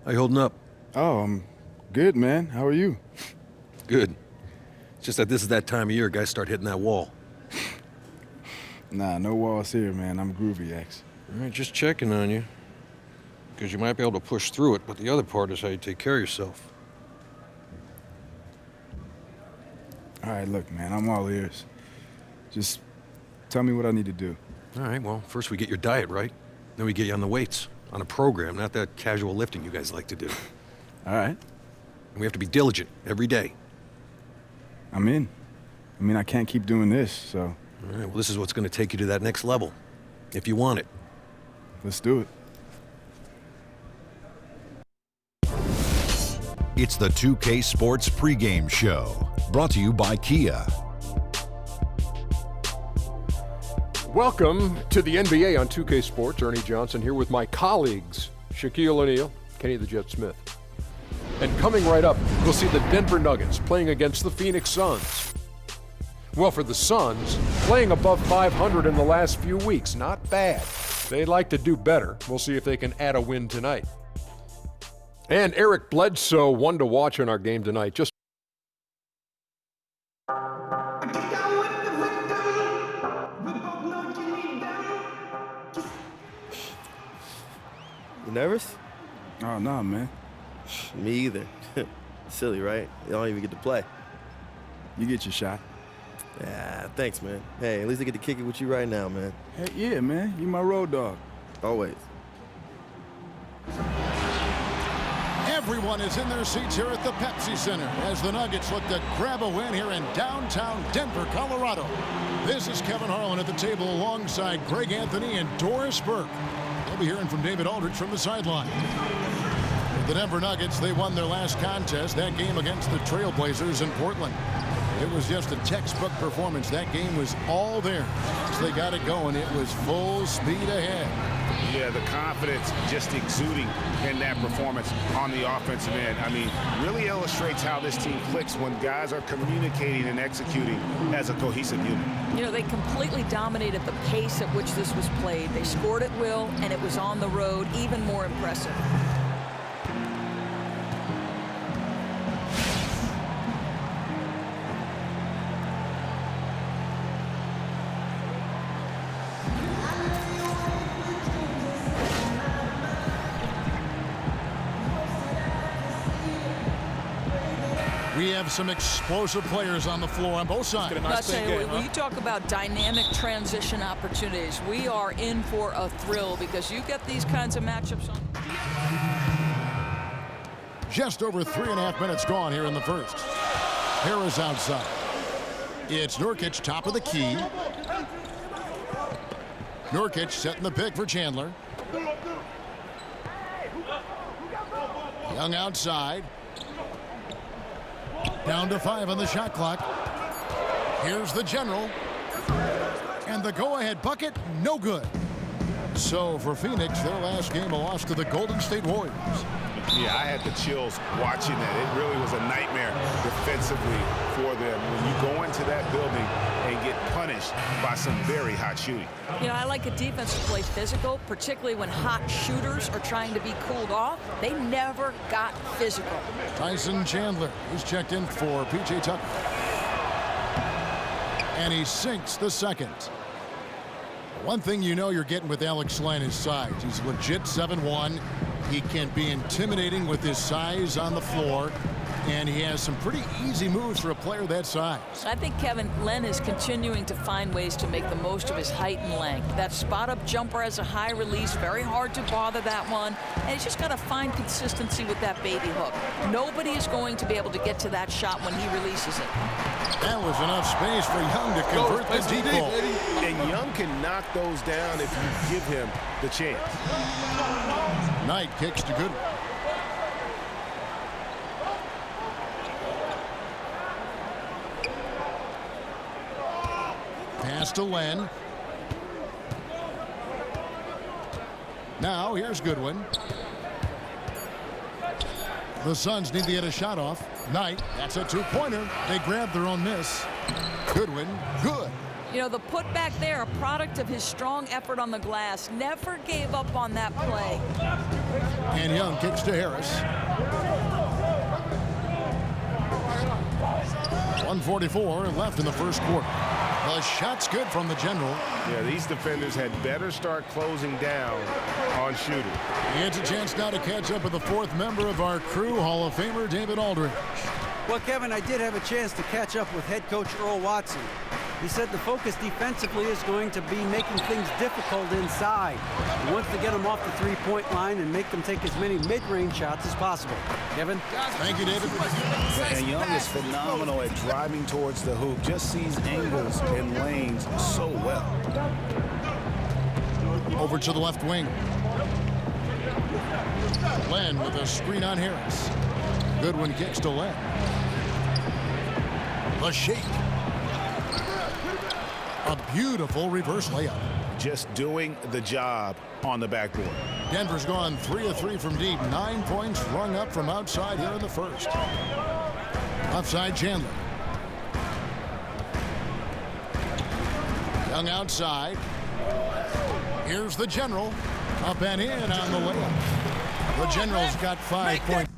How you holding up? Oh, I'm good, man. How are you? Good. It's just that this is that time of year guys start hitting that wall. Nah, no walls here, man. I'm groovy, X. All right, just checking on you. Because you might be able to push through it, but the other part is how you take care of yourself. All right, look, man, I'm all ears. Just tell me what I need to do. All right, well, first we get your diet right. Then we get you on the weights. On a program, not that casual lifting you guys like to do. All right. And we have to be diligent every day. I'm in. I mean, I can't keep doing this, so... All right, well, this is what's going to take you to that next level. If you want it. Let's do it. It's the 2K Sports pregame show, brought to you by Kia. Welcome to the NBA on 2K Sports. Ernie Johnson here with my colleagues, Shaquille O'Neal, Kenny the Jet Smith. And coming right up, we'll see the Denver Nuggets playing against the Phoenix Suns. Well, for the Suns, playing above 500 in the last few weeks, not bad. They'd like to do better. We'll see if they can add a win tonight. And Eric Bledsoe, one to watch in our game tonight. Just You nervous? Oh, no, man. Me either. Silly, right? You don't even get to play. You get your shot. Yeah, thanks, man. Hey, at least I get to kick it with you right now, man. Hey, yeah, man. You my road dog. Always. Everyone is in their seats here at the Pepsi Center as the Nuggets look to grab a win here in downtown Denver, Colorado. This is Kevin Harlan at the table alongside Greg Anthony and Doris Burke. We'll be hearing from David Aldridge from the sideline. The Denver Nuggets, they won their last contest, that game against the Trailblazers in Portland. It was just a textbook performance. That game was all there. Once they got it going, it was full speed ahead. Yeah, the confidence just exuding in that performance on the offensive end. I mean, really illustrates how this team clicks when guys are communicating and executing as a cohesive unit. You know, they completely dominated the pace at which this was played. They scored at will, and it was on the road, even more impressive. We have some explosive players on the floor on both sides. When you talk about dynamic transition opportunities, we are in for a thrill because you get these kinds of matchups on. Just over 3.5 minutes gone here in the first. Harris outside. It's Nurkic, top of the key. Nurkic setting the pick for Chandler. Young outside. Down to 5 on the shot clock. Here's the general. And the go-ahead bucket, no good. So for Phoenix, their last game, a loss to the Golden State Warriors. Yeah, I had the chills watching that. It really was a nightmare defensively for them when you go into that building and get punished by some very hot shooting. You know, I like a defense to play physical, particularly when hot shooters are trying to be cooled off. They never got physical. Tyson Chandler is checked in for P.J. Tucker. And he sinks the second. One thing you know you're getting with Alex Len is size. He's legit 7'1". He can be intimidating with his size on the floor. And he has some pretty easy moves for a player that size. I think Kevin Len is continuing to find ways to make the most of his height and length. That spot-up jumper has a high release, very hard to bother that one. And he's just got to find consistency with that baby hook. Nobody is going to be able to get to that shot when he releases it. That was enough space for Young to convert the deep ball. And Young can knock those down if you give him the chance. Knight kicks to Goodwin. Pass to Len. Now here's Goodwin. The Suns need to get a shot off. Knight, that's a two-pointer. They grab their own miss. Goodwin, good. You know, the putback there, a product of his strong effort on the glass. Never gave up on that play. And Young kicks to Harris. 1:44 left in the first quarter. The shot's good from the General. Yeah, these defenders had better start closing down on shooting. It's a chance now to catch up with the fourth member of our crew, Hall of Famer David Aldridge. Well, Kevin, I did have a chance to catch up with head coach Earl Watson. He said the focus defensively is going to be making things difficult inside. He wants to get them off the three-point line and make them take as many mid-range shots as possible. Kevin? Thank you, David. And Young is phenomenal at driving towards the hoop. Just sees angles and lanes so well. Over to the left wing. Len with a screen on Harris. Goodwin kicks to Len. The shake. A beautiful reverse layup. Just doing the job on the backboard. Denver's gone 3 of 3 from deep. 9 points rung up from outside here in the first. Offside Chandler. Young outside. Here's the General. Up and in on the layup. The General's got 5 points.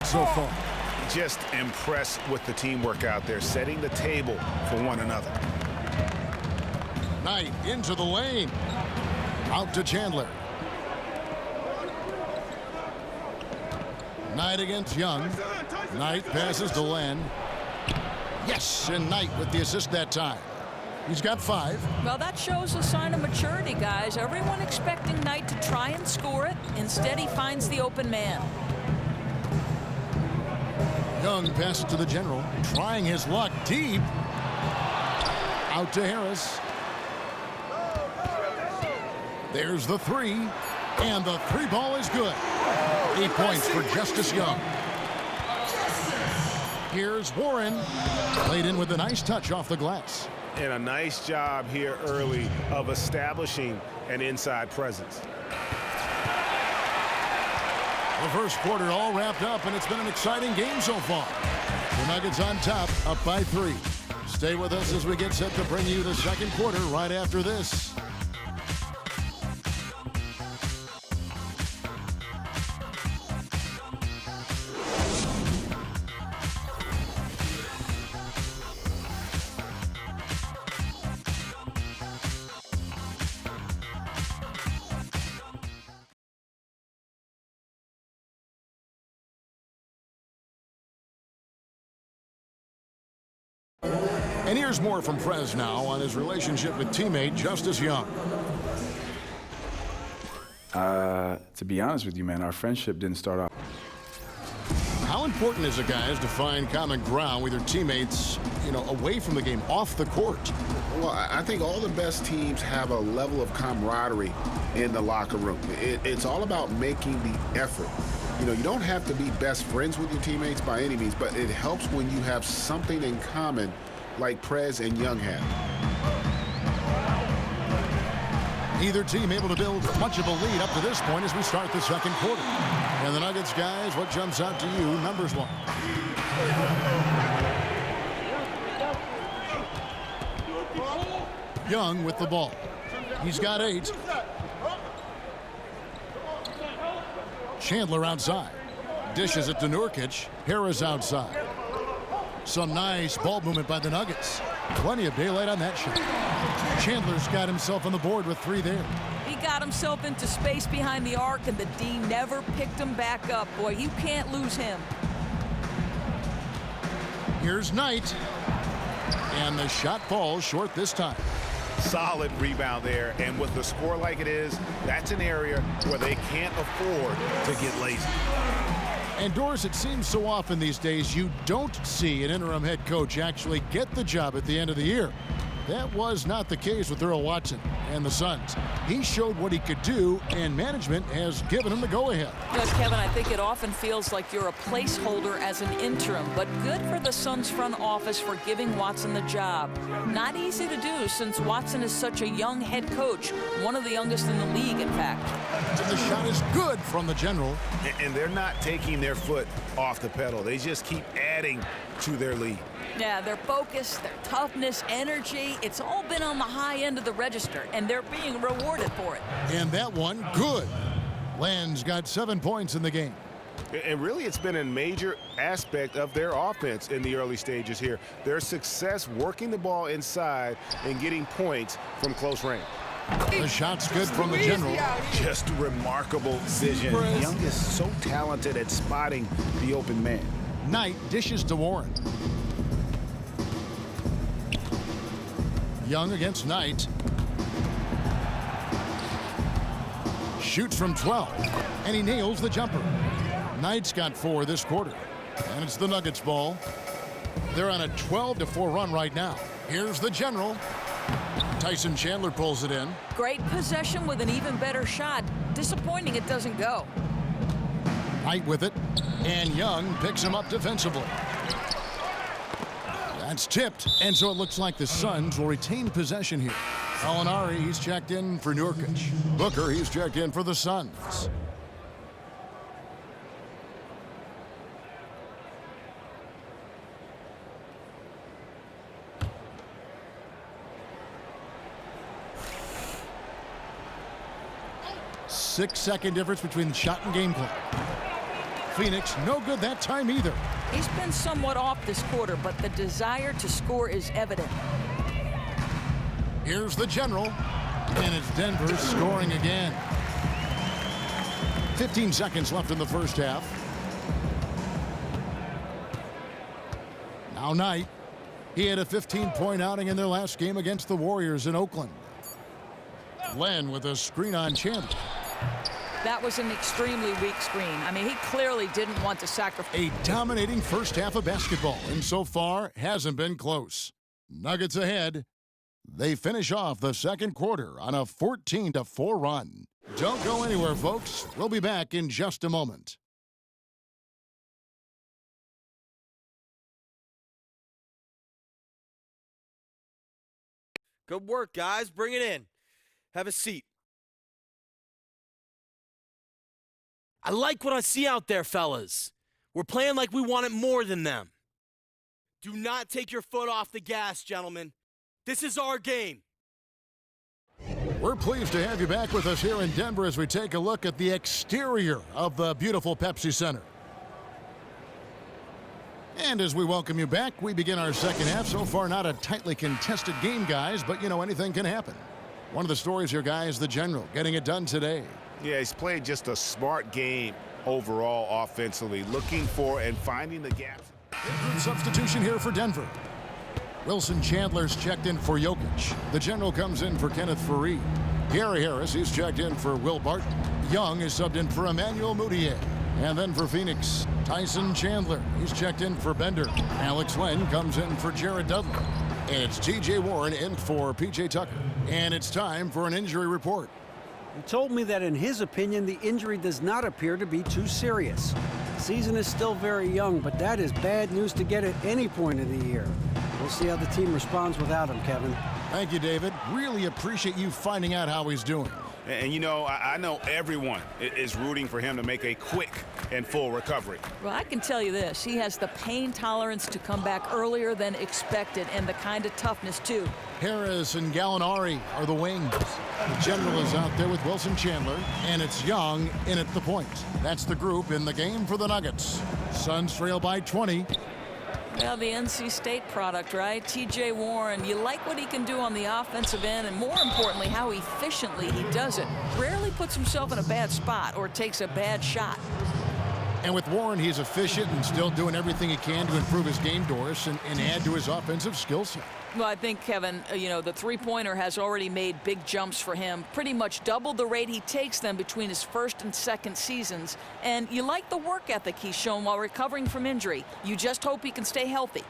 So far. Just impressed with the teamwork out there, setting the table for one another. Knight into the lane. Out to Chandler. Knight against Young. Knight passes to Len. Yes, and Knight with the assist that time. He's got 5. Well, that shows a sign of maturity, guys. Everyone expecting Knight to try and score it. Instead, he finds the open man. Young passes to the General, trying his luck deep. Out to Harris. There's the 3, and the 3 ball is good. 8 points for Justice Young. Here's Warren, played in with a nice touch off the glass. And a nice job here early of establishing an inside presence. The first quarter all wrapped up, and it's been an exciting game so far. The Nuggets on top, up by 3. Stay with us as we get set to bring you the second quarter right after this. And here's more from Prez now on his relationship with teammate Justice Young. To be honest with you, man, our friendship didn't start off. How important is it, guys, to find common ground with your teammates, away from the game, off the court? Well, I think all the best teams have a level of camaraderie in the locker room. It's all about making the effort. You don't have to be best friends with your teammates by any means, but it helps when you have something in common like Prez and Young have. Either team able to build much of a lead up to this point as we start the second quarter. And the Nuggets, guys, what jumps out to you, numbers one? Young with the ball. He's got 8. Chandler outside. Dishes it to Nurkic. Harris outside. Some nice ball movement by the Nuggets. Plenty of daylight on that shot. Chandler's got himself on the board with 3 there. He got himself into space behind the arc, and the D never picked him back up. Boy, you can't lose him. Here's Knight. And the shot falls short this time. Solid rebound there, and with the score like it is, that's an area where they can't afford to get lazy. And Doris, it seems so often these days you don't see an interim head coach actually get the job at the end of the year. That was not the case with Earl Watson and the Suns. He showed what he could do, and management has given him the go-ahead. You know, Kevin, I think it often feels like you're a placeholder as an interim, but good for the Suns front office for giving Watson the job. Not easy to do since Watson is such a young head coach, one of the youngest in the league, in fact. And the shot is good from the General. And they're not taking their foot off the pedal. They just keep adding to their lead. Yeah, their focus, their toughness, energy, it's all been on the high end of the register, and they're being rewarded for it. And that one, good. Land's got 7 points in the game. And really, it's been a major aspect of their offense in the early stages here. Their success working the ball inside and getting points from close range. The shot's good from the General. Just remarkable vision. Young is so talented at spotting the open man. Knight dishes to Warren. Young against Knight. Shoots from 12, and he nails the jumper. Knight's got 4 this quarter, and it's the Nuggets ball. They're on a 12-4 run right now. Here's the General. Tyson Chandler pulls it in. Great possession with an even better shot. Disappointing it doesn't go. Knight with it, and Young picks him up defensively. That's tipped, and so it looks like the Suns will retain possession here. Alinari, he's checked in for Nurkic. Booker, he's checked in for the Suns. Six-second difference between the shot and game clock. Phoenix, no good that time either. He's been somewhat off this quarter, but the desire to score is evident. Here's the General, and it's Denver scoring again. 15 seconds left in the first half. Now Knight. He had a 15-point outing in their last game against the Warriors in Oakland. Len with a screen on Chandler. That was an extremely weak screen. I mean, he clearly didn't want to sacrifice. A dominating first half of basketball, and so far hasn't been close. Nuggets ahead. They finish off the second quarter on a 14-4 run. Don't go anywhere, folks. We'll be back in just a moment. Good work, guys. Bring it in. Have a seat. I like what I see out there, fellas. We're playing like we want it more than them. Do not take your foot off the gas, gentlemen. This is our game. We're pleased to have you back with us here in Denver as we take a look at the exterior of the beautiful Pepsi Center. And as we welcome you back, we begin our second half. So far, not a tightly contested game, guys, but, you know, anything can happen. One of the stories here, guys, the General, getting it done today. Yeah, he's played just a smart game overall offensively, looking for and finding the gaps. Good substitution here for Denver. Wilson Chandler's checked in for Jokic. The General comes in for Kenneth Faried. Gary Harris, he's checked in for Will Barton. Young is subbed in for Emmanuel Mudiay. And then for Phoenix, Tyson Chandler. He's checked in for Bender. Alex Len comes in for Jared Dudley. And it's T.J. Warren in for P.J. Tucker. And it's time for an injury report. He told me that in his opinion, the injury does not appear to be too serious. The season is still very young, but that is bad news to get at any point of the year. We'll see how the team responds without him, Kevin. Thank you, David. Really appreciate you finding out how he's doing. And you know, I know everyone is rooting for him to make a quick and full recovery. Well, I can tell you this. He has the pain tolerance to come back earlier than expected, and the kind of toughness, too. Harris and Gallinari are the wings. The general is out there with Wilson Chandler, and it's Young in at the point. That's the group in the game for the Nuggets. Suns trail by 20. Well, the NC State product, right? T.J. Warren, you like what he can do on the offensive end, and more importantly, how efficiently he does it. Rarely puts himself in a bad spot or takes a bad shot. And with Warren, he's efficient and still doing everything he can to improve his game, Doris, and add to his offensive skill set. Well, I think, Kevin, the three-pointer has already made big jumps for him, pretty much double the rate he takes them between his first and second seasons. And you like the work ethic he's shown while recovering from injury. You just hope he can stay healthy.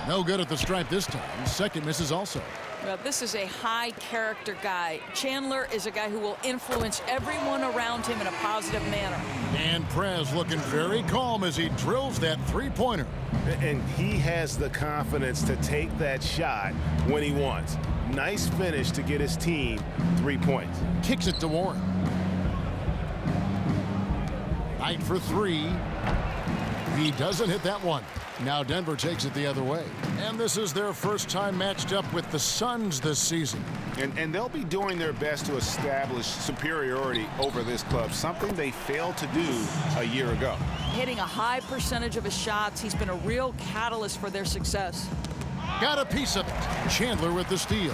No good at the stripe this time. Second misses also. Well, this is a high-character guy. Chandler is a guy who will influence everyone around him in a positive manner. And Prez looking very calm as he drills that three-pointer. And he has the confidence to take that shot when he wants. Nice finish to get his team 3 points. Kicks it to Warren. Knight for three. He doesn't hit that one. Now Denver takes it the other way. And this is their first time matched up with the Suns this season. And they'll be doing their best to establish superiority over this club, something they failed to do a year ago. Hitting a high percentage of his shots, he's been a real catalyst for their success. Got a piece of it. Chandler with the steal.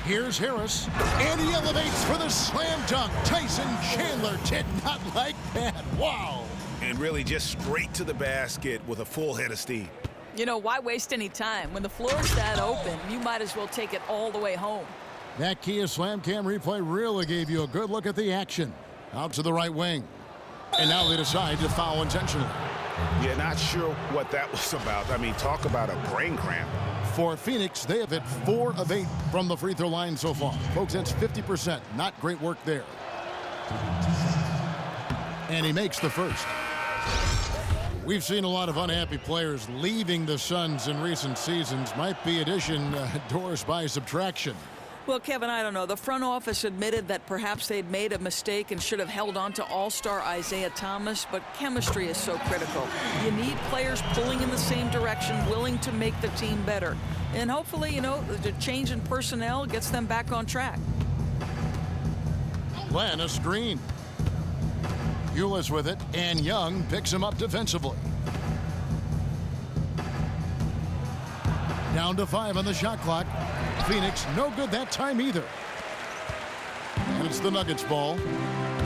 Here's Harris, and he elevates for the slam dunk. Tyson Chandler did not like that. Wow. And really just straight to the basket with a full head of steam. Why waste any time? When the floor's that open, you might as well take it all the way home. That Kia Slam Cam replay really gave you a good look at the action. Out to the right wing. And now they decide to foul intentionally. Yeah, not sure what that was about. I mean, talk about a brain cramp. For Phoenix, they have hit 4 of 8 from the free throw line so far. Folks, that's 50%. Not great work there. And he makes the first. We've seen a lot of unhappy players leaving the Suns in recent seasons. Might be addition, Doris, by subtraction. Well, Kevin, I don't know. The front office admitted that perhaps they'd made a mistake and should have held on to all-star Isaiah Thomas, but chemistry is so critical. You need players pulling in the same direction, willing to make the team better. And hopefully, the change in personnel gets them back on track. Lana screen. Ulis with it, and Young picks him up defensively. Down to 5 on the shot clock. Phoenix no good that time either. And it's the Nuggets ball.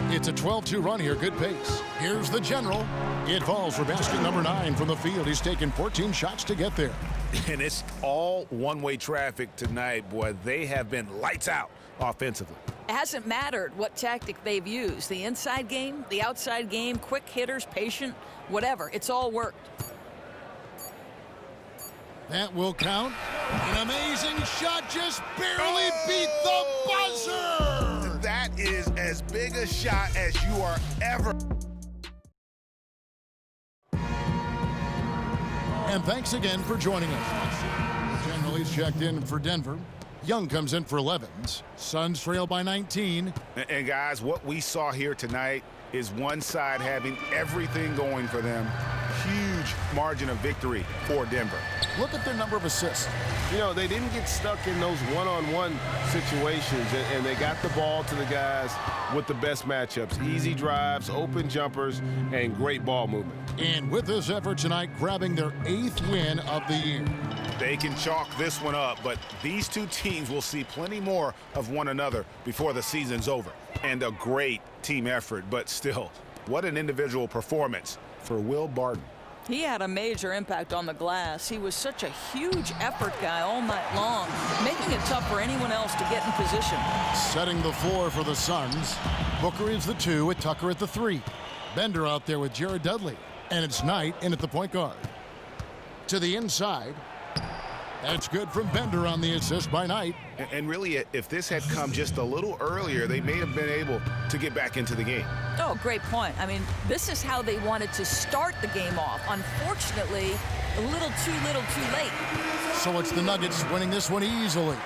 It's a 12-2 run here, good pace. Here's the general. It falls for basket number 9 from the field. He's taken 14 shots to get there. And it's all one-way traffic tonight, boy. They have been lights out offensively. It hasn't mattered what tactic they've used. The inside game, the outside game, quick hitters, patient, whatever. It's all worked. That will count. An amazing shot, just barely beat the buzzer. That is as big a shot as you are ever. And thanks again for joining us. Generally's checked in for Denver. Young comes in for Levens. Suns trail by 19. And guys, what we saw here tonight is one side having everything going for them. Huge margin of victory for Denver. Look at their number of assists. They didn't get stuck in those one-on-one situations, and they got the ball to the guys with the best matchups. Easy drives, open jumpers, and great ball movement. And with this effort tonight, grabbing their 8th win of the year. They can chalk this one up, but these two teams will see plenty more of one another before the season's over. And a great team effort, but still, what an individual performance for Will Barton. He had a major impact on the glass. He was such a huge effort guy all night long, making it tough for anyone else to get in position. Setting the floor for the Suns. Booker is the 2 with Tucker at the 3. Bender out there with Jared Dudley. And it's Knight in at the point guard. To the inside. That's good from Bender on the assist by Knight. And really, if this had come just a little earlier, they may have been able to get back into the game. Oh, great point. I mean, this is how they wanted to start the game off. Unfortunately, a little too late. So it's the Nuggets winning this one easily.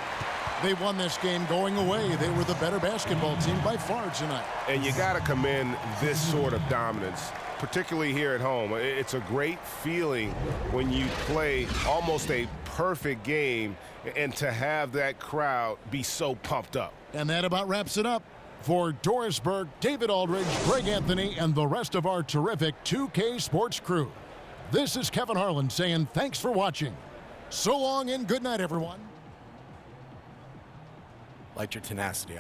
They won this game going away. They were the better basketball team by far tonight. And you got to commend this sort of dominance, particularly here at home. It's a great feeling when you play almost a perfect game and to have that crowd be so pumped up. And that about wraps it up. For Doris Burke, David Aldridge, Greg Anthony, and the rest of our terrific 2K Sports crew, this is Kevin Harlan saying thanks for watching. So long and good night, everyone. Liked your tenacity.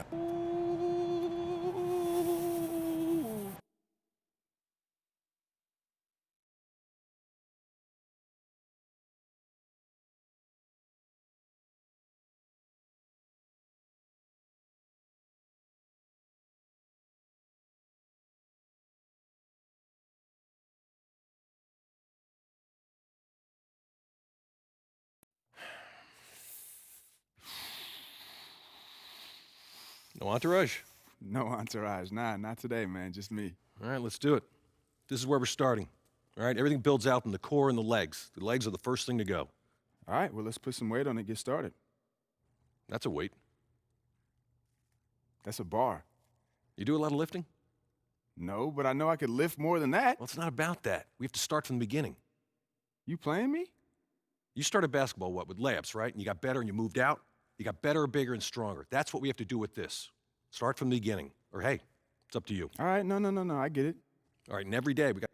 No entourage? No entourage. Nah, not today, man. Just me. All right, let's do it. This is where we're starting. All right, everything builds out in the core and the legs. The legs are the first thing to go. All right, well, let's put some weight on it and get started. That's a weight. That's a bar. You do a lot of lifting? No, but I know I could lift more than that. Well, it's not about that. We have to start from the beginning. You playing me? You started basketball, what, with layups, right? And you got better and you moved out? You got better, bigger, and stronger. That's what we have to do with this. Start from the beginning. Or, hey, it's up to you. All right, no. I get it. All right, and every day we got